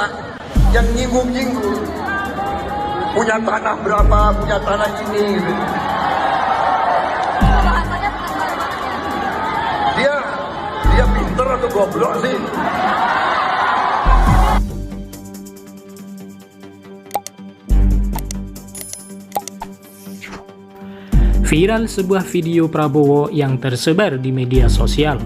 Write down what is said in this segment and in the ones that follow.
minta yang nyinggung-nyinggung punya tanah berapa, punya tanah ini gitu. Dia pinter atau goblok sih? Viral sebuah video Prabowo yang tersebar di media sosial.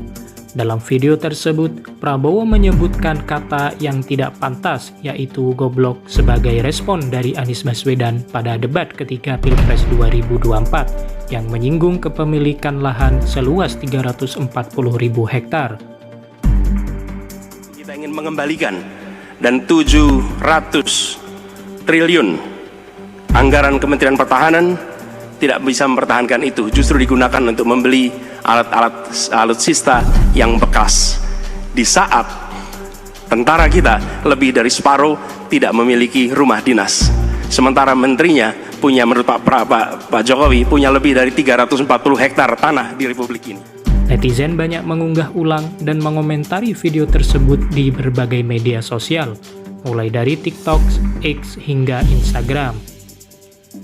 Dalam video tersebut, Prabowo menyebutkan kata yang tidak pantas, yaitu goblok, sebagai respon dari Anies Baswedan pada debat ketika Pilpres 2024 yang menyinggung kepemilikan lahan seluas 340.000 hektar. Kita ingin mengembalikan dan 700 triliun anggaran Kementerian Pertahanan tidak bisa mempertahankan itu, justru digunakan untuk membeli alat-alat alutsista yang bekas di saat tentara kita lebih dari separuh tidak memiliki rumah dinas, sementara menterinya punya, menurut Pak Jokowi, punya lebih dari 340 hektar tanah di Republik ini. Netizen banyak mengunggah ulang dan mengomentari video tersebut di berbagai media sosial, mulai dari TikTok, X hingga Instagram.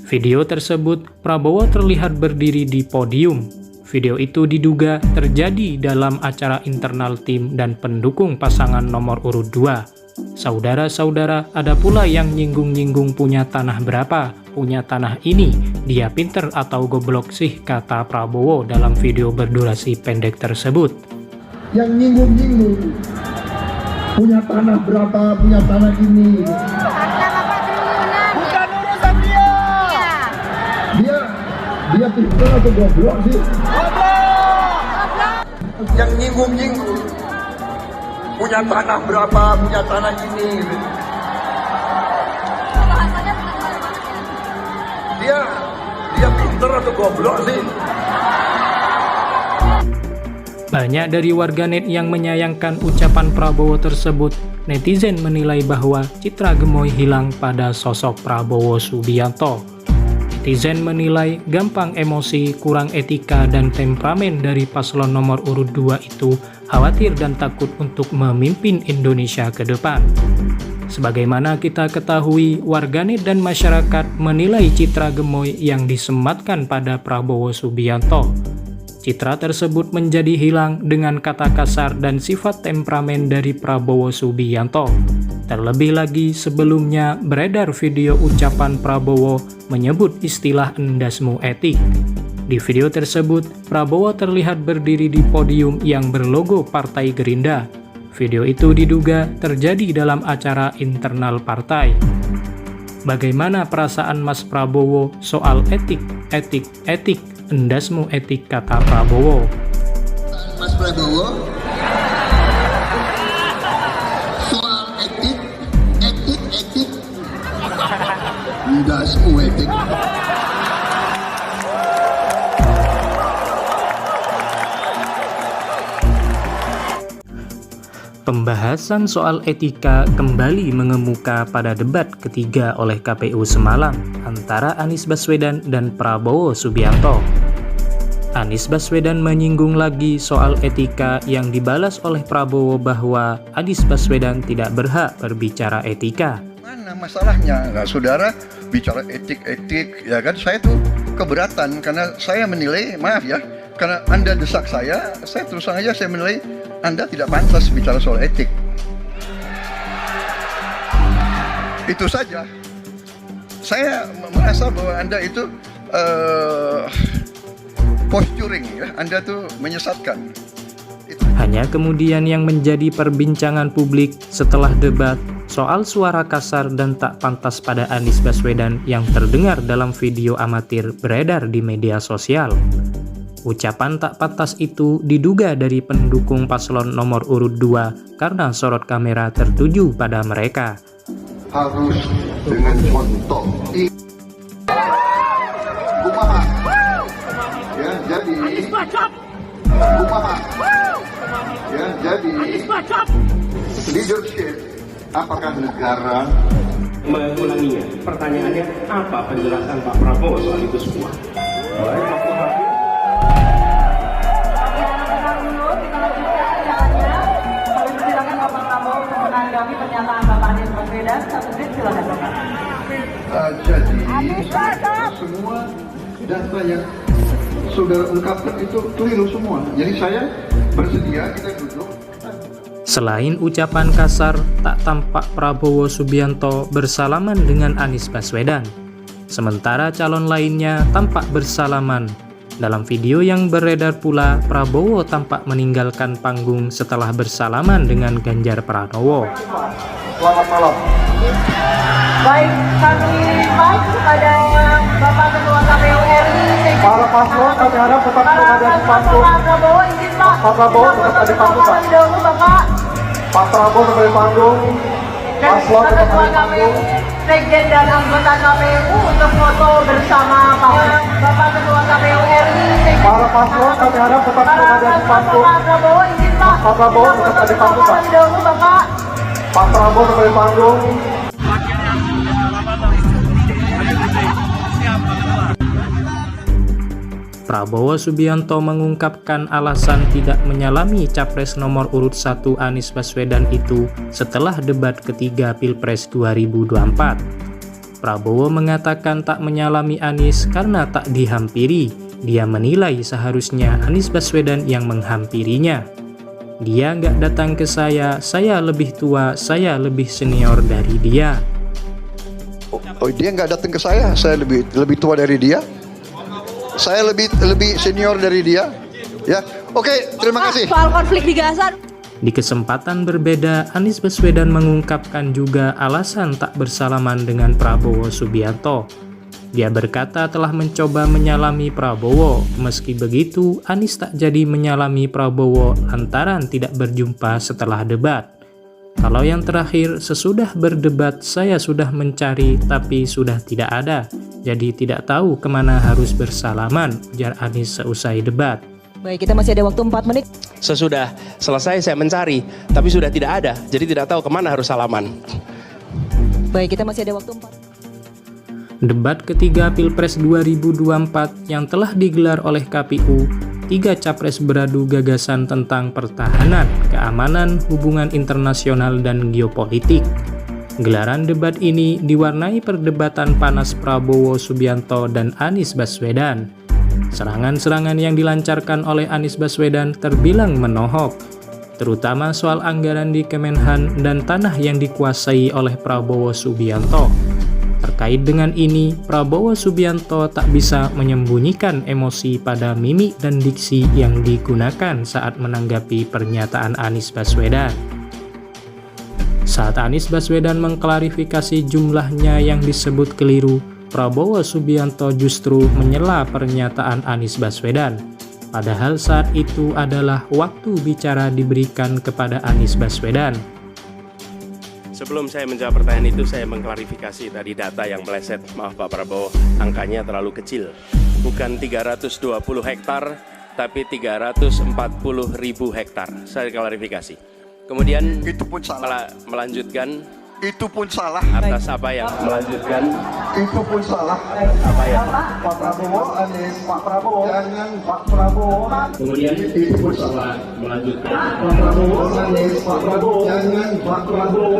Video tersebut, Prabowo terlihat berdiri di podium. Video itu diduga terjadi dalam acara internal tim dan pendukung pasangan nomor urut 2. Saudara-saudara, ada pula yang nyinggung-nyinggung punya tanah berapa, punya tanah ini, dia pinter atau goblok sih, kata Prabowo dalam video berdurasi pendek tersebut. Yang nyinggung-nyinggung punya tanah berapa, punya tanah ini. Dia pintar atau goblok sih? Yang nyinggung-nyinggung punya tanah berapa, punya tanah ini. Dia pintar atau goblok sih? Banyak dari warganet yang menyayangkan ucapan Prabowo tersebut. Netizen menilai bahwa citra gemoy hilang pada sosok Prabowo Subianto. Netizen menilai gampang emosi, kurang etika dan temperamen dari paslon nomor urut 2 itu, khawatir dan takut untuk memimpin Indonesia ke depan. Sebagaimana kita ketahui, warganet dan masyarakat menilai citra gemoy yang disematkan pada Prabowo Subianto. Citra tersebut menjadi hilang dengan kata kasar dan sifat temperamen dari Prabowo Subianto. Terlebih lagi, sebelumnya beredar video ucapan Prabowo menyebut istilah endasmu etik. Di video tersebut, Prabowo terlihat berdiri di podium yang berlogo Partai Gerindra. Video itu diduga terjadi dalam acara internal partai. Bagaimana perasaan Mas Prabowo soal etik, endasmu etik, kata Prabowo. Mas Prabowo, soal etik, endasmu etik. Pembahasan soal etika kembali mengemuka pada debat ketiga oleh KPU semalam antara Anies Baswedan dan Prabowo Subianto. Anies Baswedan menyinggung lagi soal etika yang dibalas oleh Prabowo bahwa Anies Baswedan tidak berhak berbicara etika. Mana masalahnya? Nah, saudara bicara etik, ya kan? Saya tuh keberatan karena saya menilai, maaf ya, karena Anda desak saya terus terang aja saya menilai Anda tidak pantas bicara soal etik. Itu saja. Saya merasa bahwa Anda itu posturing, ya. Anda tuh menyesatkan. Hanya kemudian yang menjadi perbincangan publik setelah debat soal suara kasar dan tak pantas pada Anies Baswedan yang terdengar dalam video amatir beredar di media sosial. Ucapan tak pantas itu diduga dari pendukung paslon nomor urut 2 karena sorot kamera tertuju pada mereka. Harus dengan contoh. Kumaha. Ya, jadi kumaha. Ya, jadi leadership apakah negara Mengulanginya, pertanyaannya apa penjelasan Pak Prabowo soal itu semua? Silakan Bapak Prabowo menanggapi pernyataan Bapak Anies Baswedan, 1 menit silakan Bapak. Jadi semua data yang saudara ungkapkan itu keliru semua. Jadi saya bersedia kita duduk. Selain ucapan kasar, tak tampak Prabowo Subianto bersalaman dengan Anies Baswedan. Sementara calon lainnya tampak bersalaman. Dalam video yang beredar pula, Prabowo tampak meninggalkan panggung setelah bersalaman dengan Ganjar Pranowo. Selamat malam. Baik, kami mic kepada Bapak Ketua KPU RI. Para paslon kami harap tetap berada di panggung. Pak Prabowo izin Pak. Pak Prabowo tetap ada di panggung, Pak. Dahulu Bapak. Pak Prabowo tetap di panggung. Paslon tetap Ketua di panggung. KPU, Sekjen dan anggota KPU untuk foto bersama Bapak Ketua KPU RI. Para paslon kami harap tetap berada di panggung. Pak Prabowo izin Pak. Pak Prabowo tetap ada di panggung, Pak. Dahulu Bapak. Pak Prabowo tetap di panggung. Prabowo Subianto mengungkapkan alasan tidak menyalami Capres nomor urut 1 Anies Baswedan itu setelah debat ketiga Pilpres 2024. Prabowo mengatakan tak menyalami Anies karena tak dihampiri. Dia menilai seharusnya Anies Baswedan yang menghampirinya. Dia nggak datang ke saya lebih tua, saya lebih senior dari dia. Oh, dia nggak datang ke saya lebih tua dari dia. Saya lebih senior dari dia. Ya, oke, terima kasih. Soal konflik di Gaza. Di kesempatan berbeda, Anies Baswedan mengungkapkan juga alasan tak bersalaman dengan Prabowo Subianto. Dia berkata telah mencoba menyalami Prabowo. Meski begitu, Anies tak jadi menyalami Prabowo lantaran tidak berjumpa setelah debat. Kalau yang terakhir, sesudah berdebat saya sudah mencari tapi sudah tidak ada. Jadi tidak tahu kemana harus bersalaman, ujar Anies seusai debat. Baik, kita masih ada waktu 4 menit. Sesudah selesai saya mencari, tapi sudah tidak ada, jadi tidak tahu kemana harus salaman. Baik, kita masih ada waktu 4. Debat ketiga Pilpres 2024 yang telah digelar oleh KPU, 3 capres beradu gagasan tentang pertahanan, keamanan, hubungan internasional, dan geopolitik. Gelaran debat ini diwarnai perdebatan panas Prabowo Subianto dan Anies Baswedan. Serangan-serangan yang dilancarkan oleh Anies Baswedan terbilang menohok, terutama soal anggaran di Kemenhan dan tanah yang dikuasai oleh Prabowo Subianto. Terkait dengan ini, Prabowo Subianto tak bisa menyembunyikan emosi pada mimik dan diksi yang digunakan saat menanggapi pernyataan Anies Baswedan. Saat Anies Baswedan mengklarifikasi jumlahnya yang disebut keliru, Prabowo Subianto justru menyela pernyataan Anies Baswedan. Padahal saat itu adalah waktu bicara diberikan kepada Anies Baswedan. Sebelum saya menjawab pertanyaan itu, saya mengklarifikasi tadi data yang meleset. Maaf Pak Prabowo, angkanya terlalu kecil. Bukan 320 hektar, tapi 340.000 hektar. Saya klarifikasi. Kemudian Itu pun salah. melanjutkan Itu pun salah. atas apa yang melanjutkan Itu pun salah. apa ya. Pak Prabowo, Anies, Pak Prabowo, jangan Pak Prabowo. Kemudian Itu pun salah. melanjutkan Pak Prabowo, Anies, Pak Prabowo, jangan Pak Prabowo.